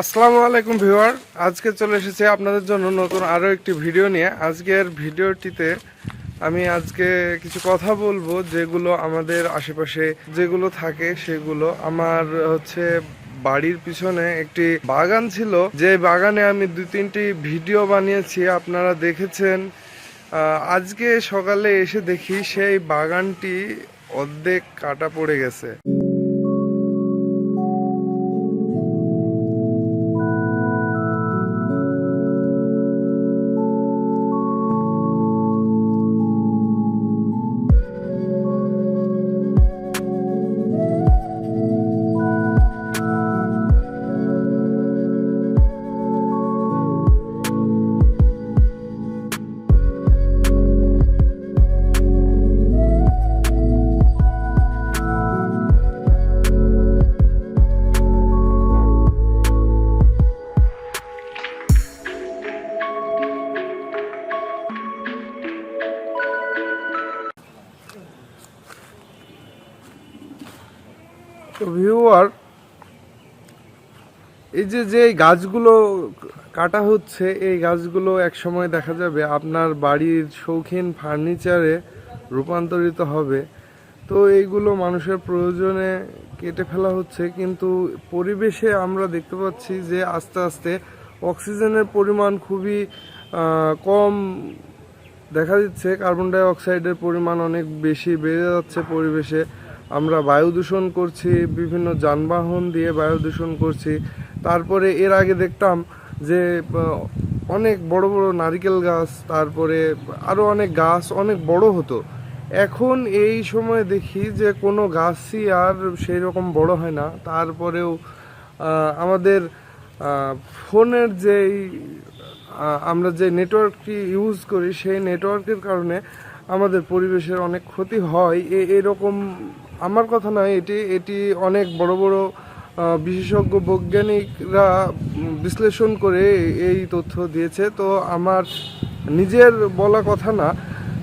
আসসালামু আলাইকুম ভিউয়ার, আজকে চলে এসেছি আপনাদের জন্য নতুন আরও একটি ভিডিও নিয়ে। আজকের ভিডিওটিতে আমি আজকে কিছু কথা বলবো যেগুলো আমাদের আশেপাশে যেগুলো থাকে সেগুলো। আমার বাড়ির পিছনে একটি বাগান ছিল, যে বাগানে আমি 2-3টি ভিডিও বানিয়েছি, আপনারা দেখেছেন। আজকে সকালে এসে দেখি সেই বাগানটি অর্ধেক কাটা পড়ে গেছে। তো ভিউয়ার, এই যে গাছগুলো কাটা হচ্ছে, এই গাছগুলো এক সময় দেখা যাবে আপনার বাড়ির শৌখিন ফার্নিচারে রূপান্তরিত হবে। তো এইগুলো মানুষের প্রয়োজনে কেটে ফেলা হচ্ছে, কিন্তু পরিবেশে আমরা দেখতে পাচ্ছি যে আস্তে আস্তে অক্সিজেনের পরিমাণ খুবই কম দেখা দিচ্ছে। কার্বন ডাই অক্সাইডের পরিমাণ অনেক বেশি বেড়ে যাচ্ছে পরিবেশে। আমরা বায়ু দূষণ করছি, বিভিন্ন যানবাহন দিয়ে বায়ু দূষণ করছি। তারপরে এর আগে দেখতাম যে অনেক বড় বড় নারিকেল গাছ, তারপরে আরও অনেক গাছ অনেক বড় হতো। এখন এই সময় দেখি যে কোনো গাছই আর সেই রকম বড় হয় না। তারপরেও আমাদের ফোনের যেই আমরা যে নেটওয়ার্কটি ইউজ করি, সেই নেটওয়ার্কের কারণে আমাদের পরিবেশের অনেক ক্ষতি হয়। এরকম আমার কথা নয়, এটি অনেক বড় বড় বিশেষজ্ঞ বৈজ্ঞানিকরা বিশ্লেষণ করে এই তথ্য দিয়েছে। তো আমার নিজের বলা কথা না,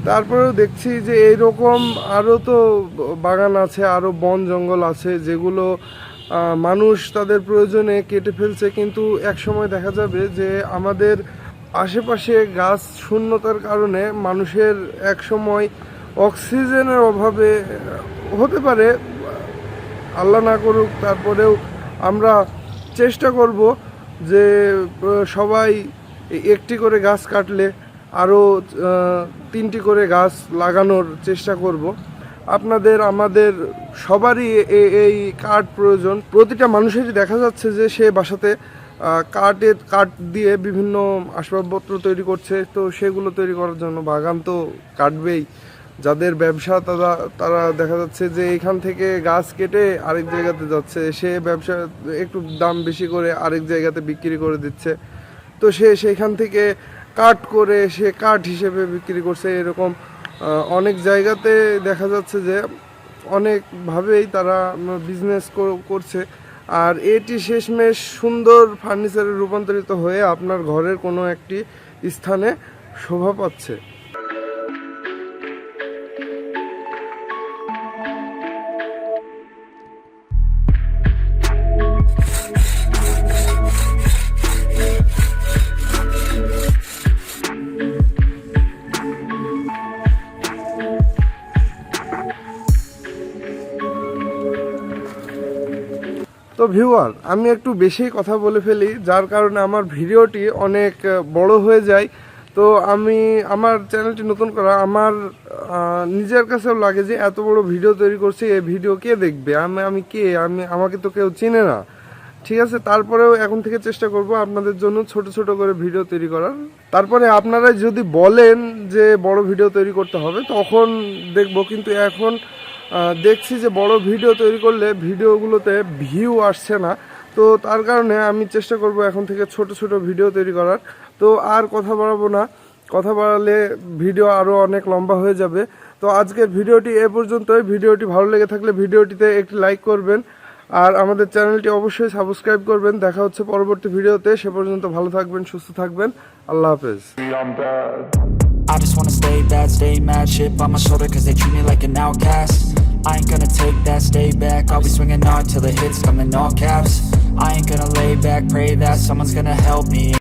তারপরেও দেখছি যে এইরকম আরও তো বাগান আছে, আরও বন জঙ্গল আছে যেগুলো মানুষ তাদের প্রয়োজনে কেটে ফেলছে। কিন্তু এক সময় দেখা যাবে যে আমাদের আশেপাশে গাছ শূন্যতার কারণে মানুষের এক সময় অক্সিজেনের অভাবে হতে পারে, আল্লাহ না করুক। তারপরেও আমরা চেষ্টা করব যে সবাই একটি করে গাছ কাটলে আরও 3টি করে গাছ লাগানোর চেষ্টা করব। আপনাদের আমাদের সবারই এই কাঠ প্রয়োজন। প্রতিটা মানুষেরই দেখা যাচ্ছে যে সে বাসাতে কাঠ দিয়ে বিভিন্ন আসবাবপত্র তৈরি করছে। তো সেগুলো তৈরি করার জন্য বাগান তো কাটবেই। যাদের ব্যবসা তারা দেখা যাচ্ছে যে এখান থেকে গাছ কেটে আরেক জায়গাতে যাচ্ছে, সে ব্যবসা একটু দাম বেশি করে আরেক জায়গাতে বিক্রি করে দিচ্ছে। তো সেখান থেকে কাট করে সে কাঠ হিসেবে বিক্রি করছে। এরকম অনেক জায়গাতে দেখা যাচ্ছে যে অনেকভাবেই তারা বিজনেস করছে। আর এটি শেষমেশ সুন্দর ফার্নিচারে রূপান্তরিত হয়ে আপনার ঘরের কোনো একটি স্থানে শোভা পাচ্ছে। তো ভিউয়ার, আমি একটু বেশি কথা বলে ফেলি, যার কারণে আমার ভিডিওটি অনেক বড় হয়ে যায়। তো আমার চ্যানেলটি নতুন করা, আমার নিজের কাছেও লাগে যে এত বড় ভিডিও তৈরি করছি, এই ভিডিও কে দেখবে, আমি কে, আমাকে তো কেউ চিনে না। ঠিক আছে, তারপরেও এখন থেকে চেষ্টা করব আপনাদের জন্য ছোট ছোট করে ভিডিও তৈরি করার। তারপরে আপনারা যদি বলেন যে বড় ভিডিও তৈরি করতে হবে, তখন দেখব। কিন্তু এখন দেখছি যে বড় ভিডিও তৈরি করলে ভিডিওগুলোতে ভিউ আসছে না। তো তার কারণে আমি চেষ্টা করব এখন থেকে ছোট ছোট ভিডিও তৈরি করার। তো আর কথা বাড়াবো না, কথা বাড়ালে ভিডিও আরও অনেক লম্বা হয়ে যাবে। তো আজকের ভিডিওটি এ পর্যন্তই। ভিডিওটি ভালো লেগে থাকলে ভিডিওটিতে একটি লাইক করবেন, আর আমাদের চ্যানেলটি অবশ্যই সাবস্ক্রাইব করবেন। দেখা হচ্ছে পরবর্তী ভিডিওতে। সে পর্যন্ত ভালো থাকবেন, সুস্থ থাকবেন। আল্লাহ হাফেজ। I just wanna stay bad, stay mad, shit on my shoulder cause they treat me like an outcast. I ain't gonna take that, stay back. I'll be swinging hard till the hits come in all caps. I ain't gonna lay back, pray that someone's gonna help me.